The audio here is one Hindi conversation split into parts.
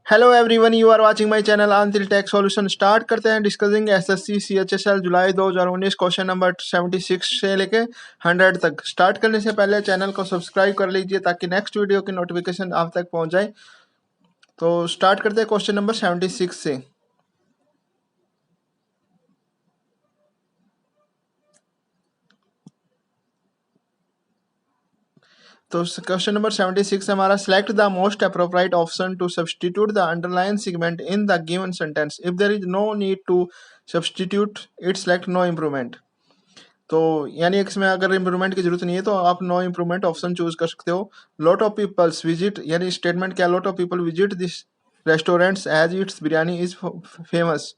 Hello everyone, you are watching my channel Antil tech solution. Start करते हैं discussing SSC CHSL July 2019 question number 76 से लेके 100 तक। स्टार्ट करने से पहले चैनल को सब्सक्राइब कर लीजिए ताकि नेक्स्ट वीडियो की नोटिफिकेशन आप तक पहुंच जाए। तो स्टार्ट करते हैं क्वेश्चन नंबर 76 से। तो क्वेश्चन नंबर 76 हमारा, select the most appropriate option to substitute the underline segment in the given sentence. If there is no need to substitute it, select no improvement. तो यानी इसमें अगर इम्प्रूवमेंट की जरूरत नहीं है तो आप नो इम्प्रूवमेंट ऑप्शन चूज कर सकते हो। लॉट ऑफ पीपल्स विजिट, यानी स्टेटमेंट क्या, lot of people visit this restaurants as its biryani is famous.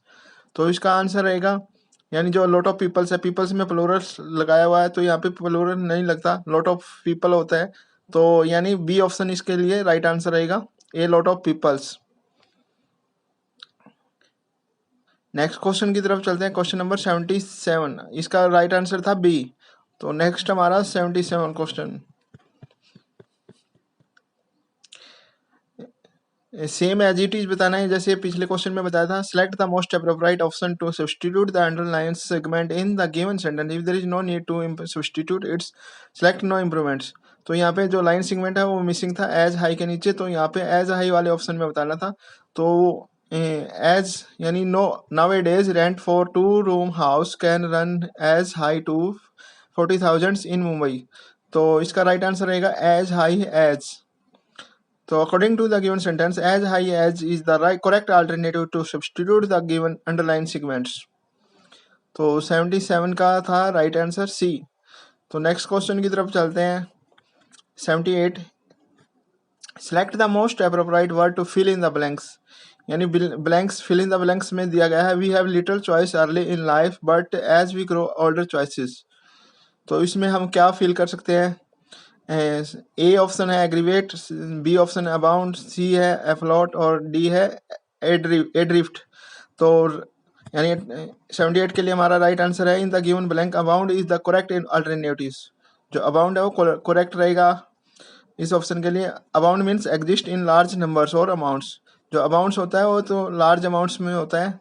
तो इसका आंसर रहेगा, यानी जो लॉट ऑफ पीपल्स है, पीपल्स में प्लूरल लगाया हुआ है तो यहाँ पे प्लूरल नहीं लगता, लॉट ऑफ पीपल होता है। तो यानी बी ऑप्शन इसके लिए राइट आंसर रहेगा, a lot of peoples. Next question की तरफ चलते हैं। क्वेश्चन नंबर 77, इसका राइट आंसर था बी। तो नेक्स्ट हमारा 77 question same as it is बताना है जैसे पिछले क्वेश्चन में बताया था। Select the most appropriate option to substitute the underline segment in the given sentence. If there is no need to substitute its, select no improvements. तो यहाँ पे जो लाइन सेगमेंट है वो मिसिंग था एज हाई के नीचे, तो यहाँ पे एज हाई वाले ऑप्शन में बताना था। तो एज यानी no now a days rent for 2 room house can run as high to 40,000 in Mumbai. तो इसका राइट आंसर रहेगा as high as. So according to the given sentence, as high as is the right correct alternative to substitute the given underlying segments. तो 77 का था राइट आंसर सी। तो नेक्स्ट क्वेश्चन की तरफ चलते हैं। 78, select the most appropriate word to fill in the blanks. यानी blanks, fill in the blanks में दिया गया है, we have little choice early in life but as we grow older choices. तो इसमें हम क्या फिल कर सकते हैं? ए ऑप्शन है एग्रीवेट, बी ऑप्शन है अबाउंड, सी है एफ्लोट और डी है एड्रिफ्ट। तो यानी 78 के लिए हमारा राइट आंसर है इन the given blank abound is the correct alternatives. जो अबाउंड है वो करेक्ट रहेगा इस ऑप्शन के लिए। Abound means exist in large numbers और अमाउंट्स। जो अमाउंट्स होता है वो तो लार्ज अमाउंट्स में होता है।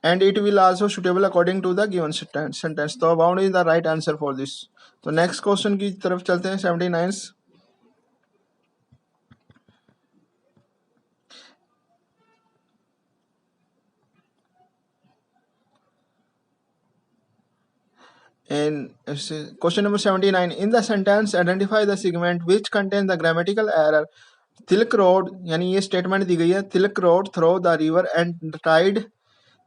And it will also suitable according to the given sentence. तो abound is the right answer for this. तो नेक्स्ट क्वेश्चन की तरफ चलते हैं। 79, and question number 79, in the sentence identify the segment which contains the grammatical error. Tilak rowed, यानी ये स्टेटमेंट दी गई है, Tilak rowed through the river and tied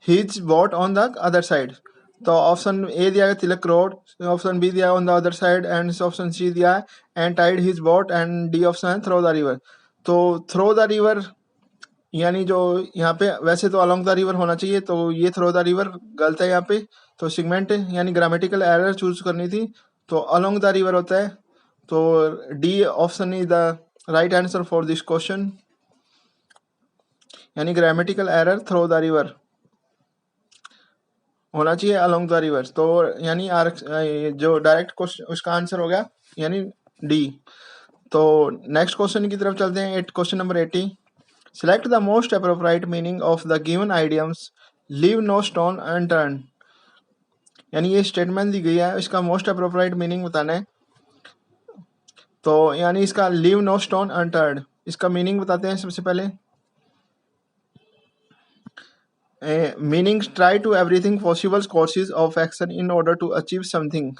his boat on the other side. तो ऑप्शन ए दिया है तिलक रोड, ऑप्शन बी दिया है on the other side, and option C दिया है and tied his boat, and D option है थ्रो द रिवर। तो थ्रो द रिवर यानी जो यहाँ पे वैसे तो अलोंग द रिवर होना चाहिए, तो ये थ्रो द रिवर गलत है यहाँ पे। तो सेगमेंट यानी ग्रामेटिकल एरर चूज करनी थी, तो अलोंग द रिवर होता है। तो D option is the right answer for this question, यानी grammatical error through the river होना चाहिए अलोंग द रिवर। तो यानी जो डायरेक्ट क्वेश्चन उसका आंसर हो गया यानी डी। तो नेक्स्ट क्वेश्चन की तरफ चलते हैं। Question number 80, select the most appropriate meaning of the given idioms leave no stone unturned. यानी ये स्टेटमेंट दी गई है, इसका मोस्ट अप्रोप्रिएट मीनिंग बताना है। तो यानी इसका लीव नो स्टोन अनटर्न, इसका मीनिंग बताते हैं सबसे पहले। Meaning try to everything possible courses of action in order to achieve something,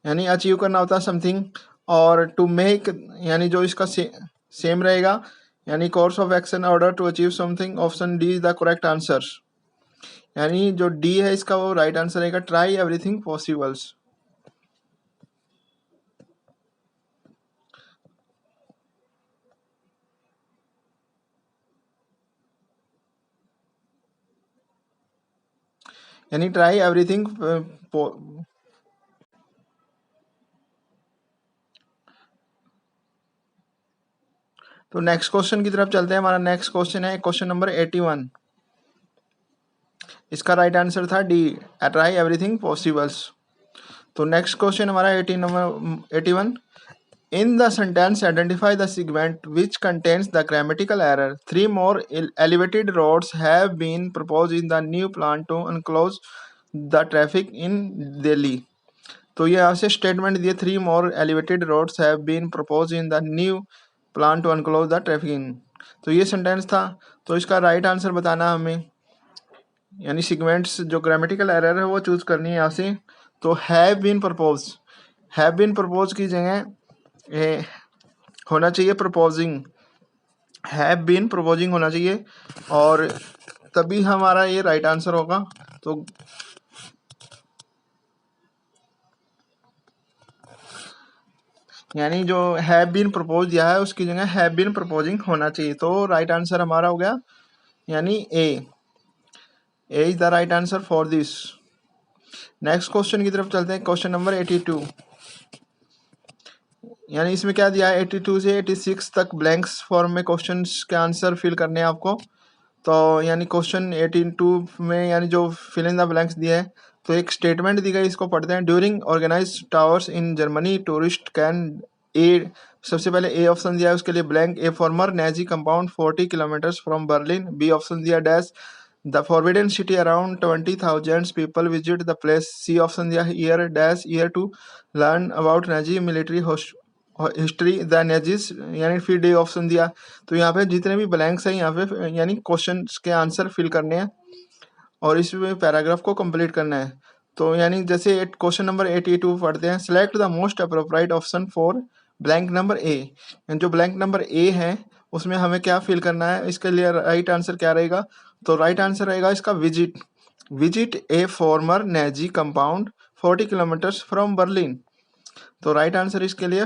यानी अचीव करना होता है समथिंग। और टू मेक यानी जो इसका सेम रहेगा, यानी course of action order to achieve something. Option D is the correct answer, यानी जो डी है इसका वो राइट आंसर रहेगा, ट्राई एवरीथिंग पॉसिबल्स। यानी ट्राई एवरीथिंग। तो नेक्स्ट क्वेश्चन की तरफ चलते हैं। हमारा नेक्स्ट क्वेश्चन है क्वेश्चन नंबर 81, इसका राइट आंसर था डी, ट्राई एवरीथिंग पॉसिबल्स। तो नेक्स्ट क्वेश्चन हमारा 81, In the sentence, identify the segment which contains the grammatical error. 3 more elevated roads have been proposed in the new plan to enclose the traffic in Delhi. तो ये यहाँ से स्टेटमेंट दिए 3 more elevated roads have been proposed in the new plan to enclose the traffic in. तो ये सेंटेंस था। तो इसका राइट आंसर बताना हमें, यानी सीक्वेंट्स जो ग्रामेटिकल एरर है वो चूज करनी है यहाँ से। तो हैव बीन प्रपोज की जगह होना चाहिए प्रपोजिंग, हैव बीन प्रपोजिंग होना चाहिए, और तभी हमारा ये राइट आंसर होगा। तो यानी जो हैव बीन प्रपोज दिया है उसकी जगह हैव बीन प्रपोजिंग होना चाहिए। तो राइट आंसर हमारा हो गया, यानी A is the right answer for this. Next question की तरफ चलते हैं, क्वेश्चन नंबर 82। यानी इसमें क्या दिया है, 82 से 86 तक ब्लैंक्स फॉर्म में क्वेश्चंस के आंसर फिल करने हैं आपको। तो यानी क्वेश्चन 82 में यानी जो फिल इन द ब्लैंक्स दिया है, तो एक स्टेटमेंट दी गई, इसको पढ़ते हैं। During organise towers in Germany tourist can A, सबसे पहले ए ऑप्शन दिया है, उसके लिए blank, a former Nazi compound 40 kilometres from Berlin. B option दिया dash the Forbidden City around 20,000 people visit the place. C option दिया year dash year to learn about Nazi military history the Nazis, यानी फिर डी ऑप्शन दिया। तो यहाँ पे जितने भी ब्लैंक्स हैं यहाँ पे यानी क्वेश्चन के आंसर फिल करने हैं और इस पैराग्राफ को कंप्लीट करना है। तो यानी जैसे क्वेश्चन नंबर 82 पढ़ते हैं, select the most appropriate option for blank number A. जो ब्लैंक नंबर ए है उसमें हमें क्या फिल करना है, इसके लिए राइट आंसर क्या रहेगा। तो राइट आंसर रहेगा इसका visit A farmer Naezy compound 40 kilometres from Berlin. तो राइट आंसर इसके लिए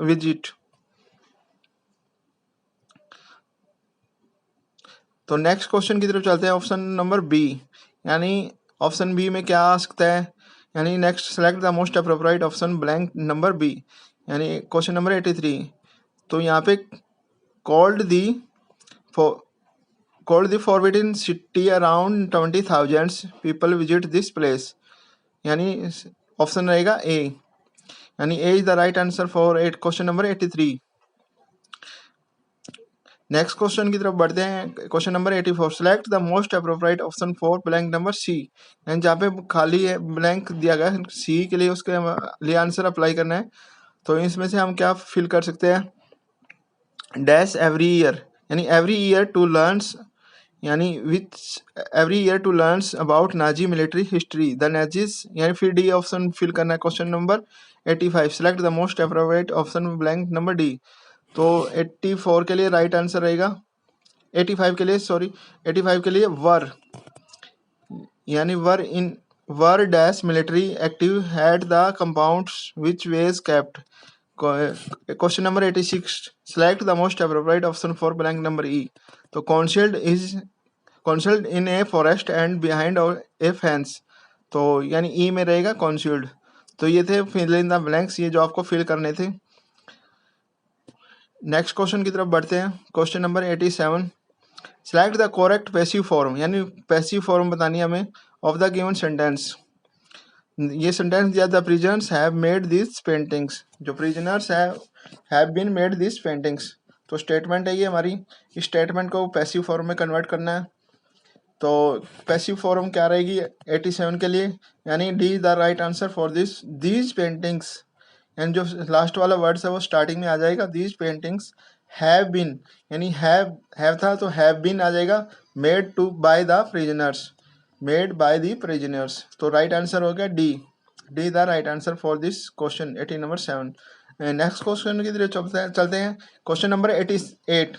विजिट। तो नेक्स्ट क्वेश्चन की तरफ चलते हैं, ऑप्शन नंबर बी। यानी ऑप्शन बी में क्या आ सकता है, यानी next select the most appropriate option blank number B, यानी क्वेश्चन नंबर 83। तो यहाँ पे called the Forbidden City around 20,000 people visit this place, यानी ऑप्शन रहेगा ए, यानी A is the right answer for question number 83। Next question की तरफ बढ़ते हैं, question number 84। Select the most appropriate option for blank number C, यानी जहाँ पे खाली है ब्लैंक दिया गया है सी के लिए, उसके लिए आंसर अप्लाई करना है। तो इसमें से हम क्या फिल कर सकते हैं, डैश एवरी ईयर, यानी एवरी ईयर टू लर्न्स, यानी which every year to learns about Nazi military history the Nazis, यानी फिर डी ऑप्शन फिल करना है। Question number 85। Select the most appropriate option blank number D. तो 84 के लिए राइट आंसर रहेगा, 85 के लिए सॉरी 85 के लिए वर, यानी were dash military active had the compounds which was kept. Question number 86। Select the most appropriate option for blank number E. तो concealed in a forest and behind a fence, तो यानी ई में रहेगा कॉन्सिल्ड। तो ये थे फिल इन द ब्लैंक्स, ये जो आपको फिल करने थे। नेक्स्ट क्वेश्चन की तरफ बढ़ते हैं, question number 87। Select the correct passive form, यानी पैसिव फॉर्म बतानी है हमें ऑफ द गिवन सेंटेंस। ये सेंटेंस दिया, the prisoners have made this paintings, जो prisoners have been made this paintings. तो स्टेटमेंट है ये हमारी, इस स्टेटमेंट को पैसिव फॉर्म में कन्वर्ट करना है। तो पैसिव फॉर्म क्या रहेगी 87 के लिए, यानी D is the right answer for these paintings, यानी जो लास्ट वाला वर्ड्स है वो स्टार्टिंग में आ जाएगा। दीज पेंटिंग्स हैव बीन, यानी हैव था तो हैव बीन आ जाएगा, made to by the prisoners, made by the prisoners. तो राइट आंसर हो गया D the right answer for this question 80 number 7। Next question की तरफ चलते हैं, क्वेश्चन नंबर 88।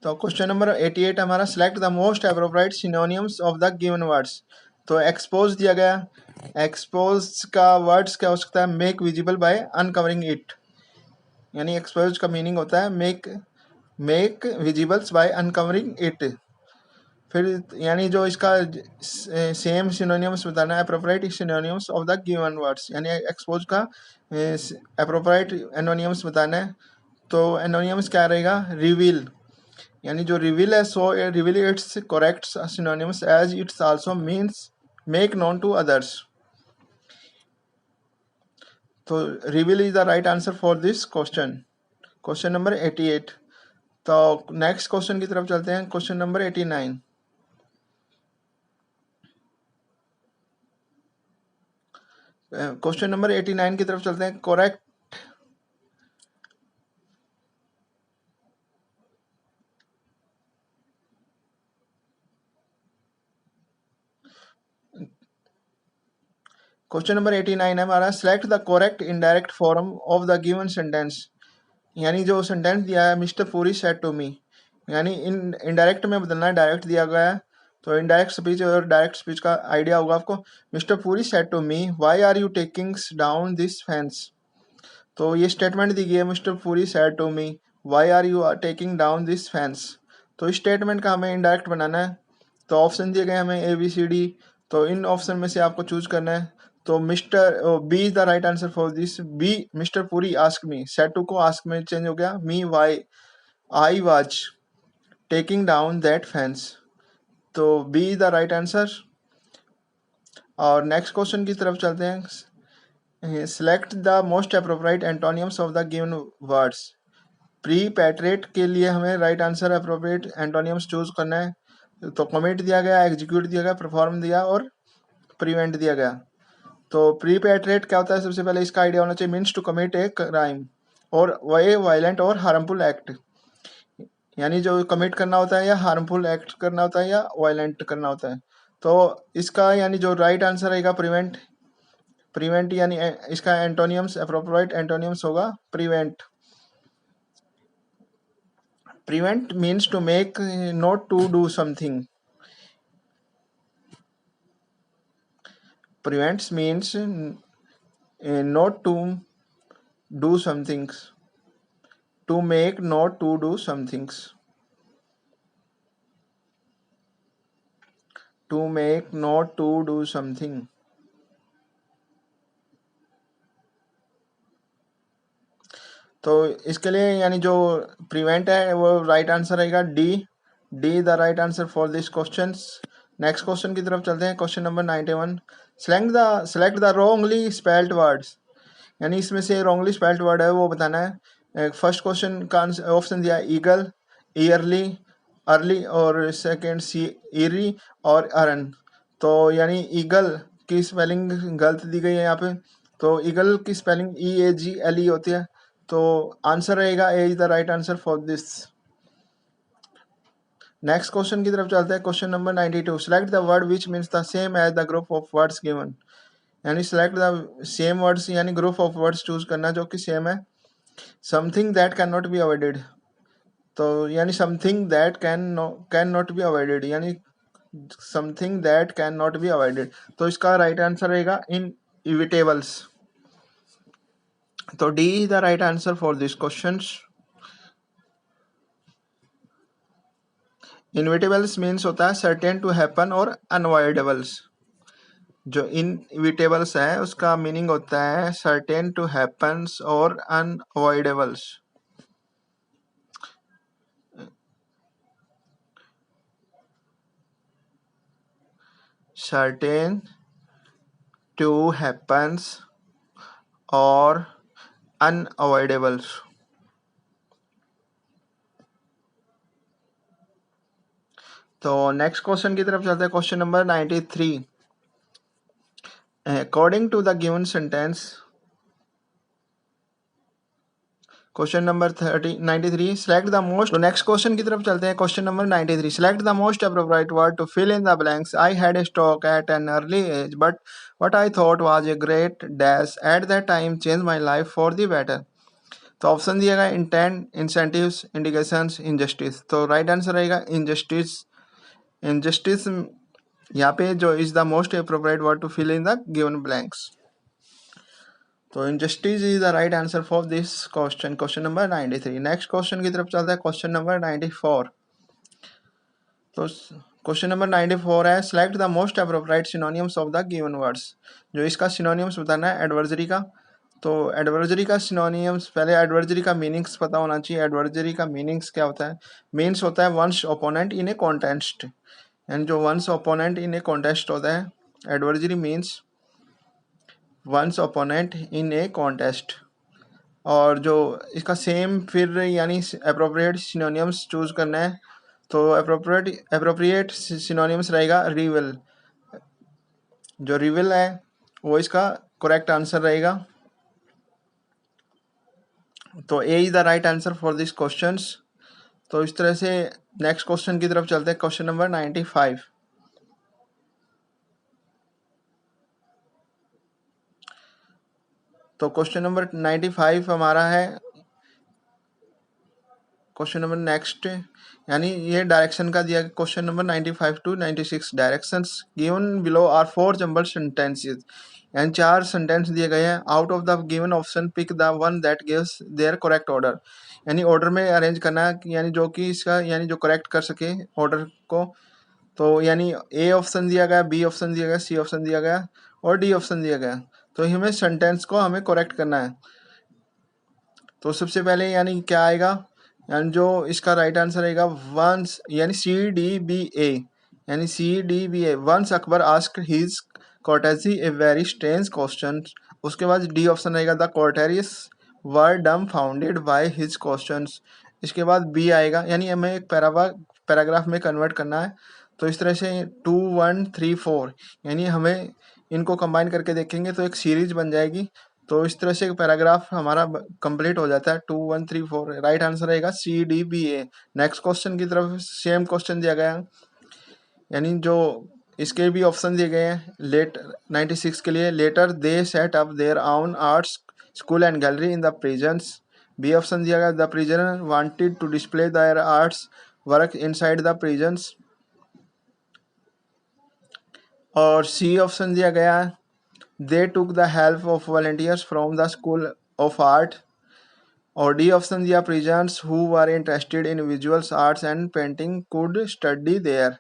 तो क्वेश्चन नंबर 88 हमारा, select the most appropriate synonyms of the given words. तो एक्सपोज दिया गया, एक्सपोज का वर्ड्स क्या हो सकता है, make visible by uncovering it, यानी एक्सपोज का मीनिंग होता है make visibles by uncovering it. फिर यानी जो इसका सेम सिनोनिम्स बताना है, appropriate synonyms of the given words, यानी एक्सपोज का अप्रोप्रिएट एनोनिम्स बताना है। तो एनोनिम्स क्या रहेगा, रिवील, यानी जो रिवील है, so reveal its correct synonyms as it's also means make known to others. तो reveal is the right answer for this question, question number 88। तो नेक्स्ट क्वेश्चन की तरफ चलते हैं, क्वेश्चन नंबर 89। क्वेश्चन नंबर 89 की तरफ चलते हैं। करेक्ट क्वेश्चन नंबर 89 है हमारा, select the correct indirect form of the given sentence. यानी जो सेंटेंस दिया है मिस्टर पूरी सेड टू मी, यानी इन इनडायरेक्ट में बदलना है, डायरेक्ट दिया गया है तो इनडायरेक्ट स्पीच और डायरेक्ट स्पीच का आइडिया होगा आपको। Mister Puri said to me why are you taking down this fence. तो ये स्टेटमेंट दी गई है, mister Puri said to me why are you taking down this fence. तो इस स्टेटमेंट का हमें इनडायरेक्ट बनाना है। तो ऑप्शन दिए गए हमें ए बी सी डी, तो इन ऑप्शन में से आपको चूज करना है। तो mister B is the right answer for this. B, mister Puri ask me, said to को आस्क में चेंज हो गया, me why I was taking down that fence. तो B is the right answer. और नेक्स्ट क्वेश्चन की तरफ चलते हैं। Select the most appropriate antonyms of the given words. प्री पैट्रेट के लिए हमें right answer appropriate antonyms choose करना है। तो कमिट दिया गया, एग्जीक्यूट दिया गया, परफॉर्म दिया और प्रिवेंट दिया गया। तो प्री पैट्रेट क्या होता है, सबसे पहले इसका आइडिया होना चाहिए, means to commit a crime और वह वायलेंट और हार्मफुल एक्ट, यानी जो कमिट करना होता है या हार्मफुल एक्ट करना होता है या वायलेंट करना होता है। तो इसका यानी जो राइट आंसर रहेगा प्रिवेंट। प्रिवेंट यानी इसका एंटोनियम्स, अप्रोप्रिएट एंटोनियम्स होगा prevent. Prevent means to make not to do something. Prevents means not to do some things, to make not to do some things, to make not to do something। तो इसके लिए यानी जो प्रिवेंट है वो राइट आंसर रहेगा D. D the right answer for this question. Next question की तरफ चलते हैं, question number 91। Select the wrongly spelled words, यानी इसमें से रॉन्गली स्पेल्ड वर्ड है वो बताना है। फर्स्ट क्वेश्चन का ऑप्शन दिया ईगल, ईयरली, अर्ली और सेकेंड सी ईरी और अरन। तो यानी ईगल की स्पेलिंग गलत दी गई है यहाँ पे। तो ईगल की स्पेलिंग EAGLE होती है। तो आंसर रहेगा A is the right answer for this. Next question की तरफ चलते हैं, question number 92। Select the word which means the same as the group of words given, यानी सेलेक्ट द सेम वर्ड्स, यानी ग्रुप ऑफ वर्ड्स चूज करना जो कि सेम है। Something that can not be avoided, तो यानी something that can not be avoided, यानी something that can not be avoided. तो इसका राइट आंसर रहेगा इनइविटेबल्स। तो D is the right answer for this question. Inevitables means होता है सर्टेन टू हैपन और अनअवॉइडेबल्स। जो इनविटेबल्स है उसका मीनिंग होता है सर्टेन टू हैपन्स और अनअवॉइडेबल्स। सर्टेन टू हैपन्स और अनअवॉइडेबल्स। तो नेक्स्ट क्वेश्चन की तरफ चलते हैं, question number 93। According to the given sentence, question number 93 select the most. तो नेक्स्ट क्वेश्चन की तरफ चलते हैं, question number 93। Select the most appropriate word to fill in the blanks. I had a stock at an early age but what I thought was a great dash at that time change my life for the better. तो ऑप्शन दिया गया इंटेंट, इंसेंटिव्स, इंडिकेशंस, इनजस्टिस। तो राइट आंसर रहेगा इनजस्टिस। इनजस्टिस यहाँ पे जो is the most appropriate word to fill in the given blanks. तो injustice is the right answer for this question, question number 93। Next question की तरफ चलता है, क्वेश्चन नंबर 94। तो क्वेश्चन नंबर 94 है select the most appropriate synonyms of the given words. जो इसका सिनोनिम्स बताना है एडवर्जरी का। तो एडवर्जरी का सिनोनिम्स, पहले एडवर्जरी का मीनिंग्स पता होना चाहिए। एडवर्जरी का मीनिंग्स क्या होता है, मीन्स होता है one's opponent in a contest, यानी जो one's opponent in a contest होता है adversary means one's opponent in a contest. और जो इसका सेम फिर यानी अप्रोप्रिएट सिनोनियम्स चूज करना है, तो अप्रोप्रिएट सिनोनियम्स रहेगा रिवल। जो रिवल है वो इसका करेक्ट आंसर रहेगा। तो A is the right answer for this questions. तो इस तरह से नेक्स्ट क्वेश्चन की तरफ चलते हैं, क्वेश्चन नंबर 95। तो क्वेश्चन नंबर 95 हमारा है क्वेश्चन नंबर नेक्स्ट, यानी ये डायरेक्शन का दिया question number 95 to 96। Directions given below are 4 jumble sentences, यानी 4 सेंटेंस दिए गए हैं। Out of the given option pick the one that gives their correct order, यानी ऑर्डर में अरेंज करना है, यानी जो कि इसका यानी जो करेक्ट कर सके ऑर्डर को। तो यानी ए ऑप्शन दिया गया, बी ऑप्शन दिया गया, सी ऑप्शन दिया गया और डी ऑप्शन दिया गया। तो हमें सेंटेंस को हमें करेक्ट करना है। तो सबसे पहले यानी क्या आएगा, यानी जो इसका राइट आंसर रहेगा वंस, यानी CDBA, यानी CDBA once Akbar asked his courtesy a very strange question. उसके बाद डी ऑप्शन रहेगा the courtiers were dumbfounded by his questions. इसके बाद बी आएगा, यानी हमें एक पैराग्राफ में कन्वर्ट करना है। तो इस तरह से 2 1 3 4, यानी हमें इनको कंबाइन करके देखेंगे तो एक सीरीज बन जाएगी। तो इस तरह से एक पैराग्राफ हमारा कंप्लीट हो जाता है। 2 1 3 4 राइट आंसर रहेगा CDBA। नेक्स्ट क्वेश्चन की तरफ सेम क्वेश्चन दिया गया है, यानी जो इसके भी ऑप्शन दिए गए हैं लेट 96 के लिए। Later they set up their own arts school and gallery in the prisons. B option दिया गया the prisoner wanted to display their arts work inside the prisons. और सी ऑप्शन दिया गया है they took the help of volunteers from the school of art. और डी ऑप्शन दिया prisoners who were interested in visuals arts and painting could study there.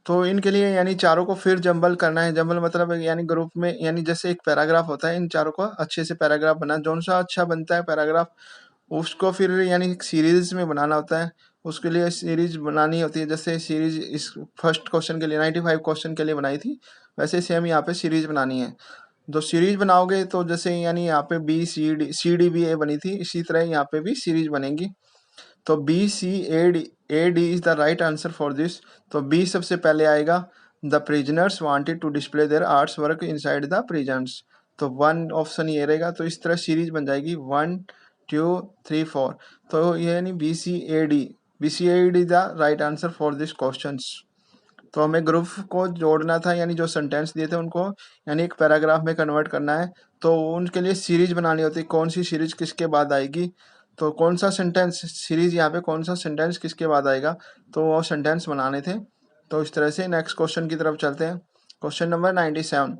तो इनके लिए यानी चारों को फिर जंबल करना है। जंबल मतलब यानी ग्रुप में, यानी जैसे एक पैराग्राफ होता है, इन चारों को अच्छे से पैराग्राफ बना, जो सा अच्छा बनता है पैराग्राफ उसको फिर यानी एक सीरीज में बनाना होता है। उसके लिए सीरीज बनानी होती है, जैसे सीरीज इस फर्स्ट क्वेश्चन के लिए 95 क्वेश्चन के लिए बनाई थी, वैसे सेम यहाँ पे सीरीज बनानी है। जो सीरीज बनाओगे तो जैसे यानी यहाँ पे BCD बनी थी, इसी तरह यहाँ पे भी सीरीज बनेगी। तो BCAD is the right answer for this. तो बी सबसे पहले आएगा the prisoners wanted to display their arts work inside the prisons. तो वन ऑप्शन ये रहेगा। तो इस तरह सीरीज बन जाएगी 1 2 3 4। तो ये यानी BCAD is the right answer for this questions. तो हमें ग्रुप को जोड़ना था, यानी जो सेंटेंस दिए थे उनको यानी एक पैराग्राफ में कन्वर्ट करना है। तो उनके लिए सीरीज बनानी होती है, कौन सी सीरीज किसके बाद आएगी, तो कौन सा सेंटेंस सीरीज यहाँ पे कौन सा सेंटेंस किसके बाद आएगा, तो वो सेंटेंस बनाने थे। तो इस तरह से नेक्स्ट क्वेश्चन की तरफ चलते हैं। Question number 97।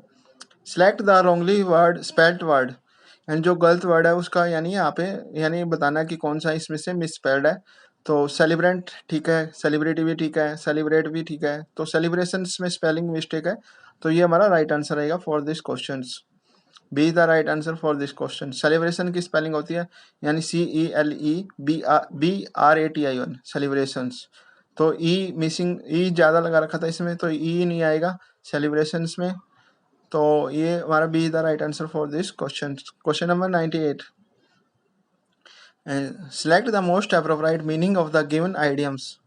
Select the wrongly word spelled word, यानी जो गलत वर्ड है उसका यानी यहाँ पे यानी बताना कि कौन सा इसमें से मिस स्पेल्ड है। तो सेलिब्रेंट ठीक है, सेलिब्रिटी भी ठीक है, सेलिब्रेट भी ठीक है। तो सेलिब्रेशंस में स्पेलिंग मिस्टेक है, तो ये हमारा राइट आंसर रहेगा for this question. Be the right answer for this question. Celebration की स्पेलिंग होती है यानी CELEBRATION सेलिब्रेशंस। तो ई मिसिंग, ई ज़्यादा लगा रखा था इसमें, तो ई नहीं आएगा सेलिब्रेशंस में। तो ये हमारा be the right answer for this question. Question number 98। Select the most appropriate meaning of the given idioms.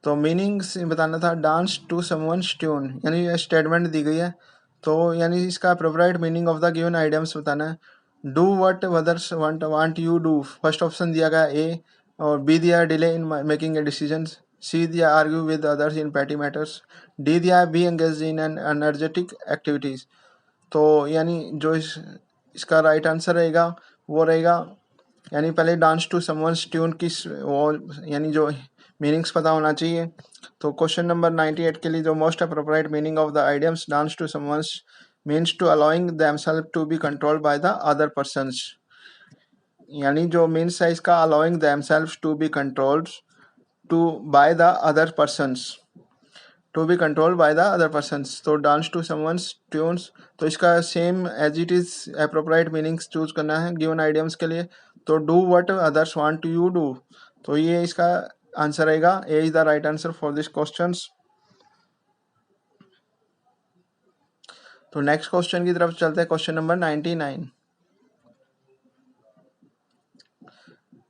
तो मीनिंग्स बताना था डांस टू समवन्स ट्यून, यानी ये स्टेटमेंट दी गई है। तो यानी इसका appropriate meaning of the given idioms बताना है। Do what others want you do, first option दिया गया ए। और बी दिया delay in making a decision. C दिया argue with others in petty matters. D दिया B engage in an energetic activities. तो यानी जो इसका राइट आंसर रहेगा वो रहेगा, यानी पहले डांस टू समवन्स ट्यून की वो यानी जो मीनिंग्स पता होना चाहिए। तो क्वेश्चन नंबर 98 के लिए जो most appropriate meaning of the idioms dance to someone's means to allowing themselves to be controlled by the other persons, यानी जो मीन्स है इसका allowing themselves to be controlled to by the other persons, to be controlled by the other persons. तो डांस टू समवन्स ट्यून्स, तो इसका same as it is appropriate meanings choose करना है गिवन आइडियम्स के लिए। तो do what others want to you do, तो ये इसका आंसर रहेगा A is the right answer for this questions. तो नेक्स्ट क्वेश्चन की तरफ चलते हैं, क्वेश्चन नंबर 99।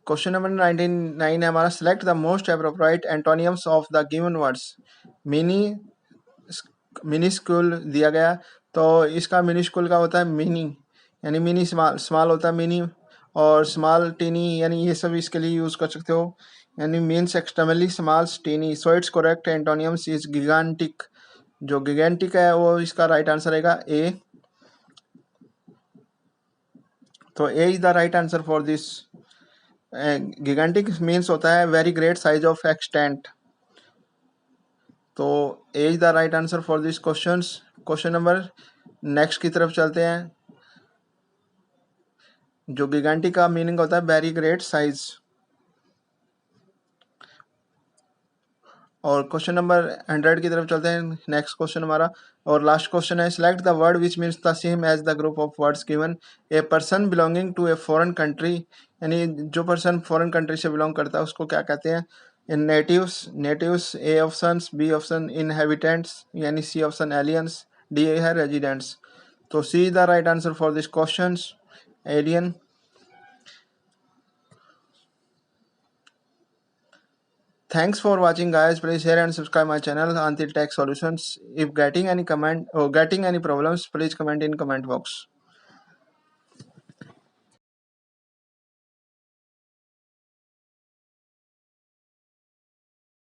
क्वेश्चन नंबर 99 है हमारा, select the most appropriate एंटोनियम्स of the given words. Mini mini school दिया गया, तो इसका मिनी स्कूल का होता है मिनी, यानी मिनी स्मॉल, स्मॉल होता है मिनी, और स्मॉल टीनी, यानी ये सब इसके लिए यूज कर सकते हो, यानी means extremely small tiny. So its correct antonyms is gigantic. जो गिगांटिक है वो इसका राइट आंसर रहेगा ए। तो A is the right answer for this. Gigantic means होता है very great size of extent. तो A is the right answer for this questions. Question number next की तरफ चलते हैं। जो गिगांटिक का मीनिंग होता है वेरी ग्रेट साइज। और क्वेश्चन नंबर 100 की तरफ चलते हैं। नेक्स्ट क्वेश्चन हमारा और लास्ट क्वेश्चन है, select the word which means the same as the group of words given. A person belonging to a foreign country, यानी जो पर्सन फॉरेन कंट्री से बिलोंग करता है उसको क्या कहते हैं। इन natives, natives A option, B option inhabitants, यानी सी ऑप्शन एलियंस, डी है रेजिडेंट्स। तो C is the right answer for this question, alien. Thanks for watching guys. Please share and subscribe my channel Antil Tech Solutions. If getting any comment or getting any problems, please comment in comment box.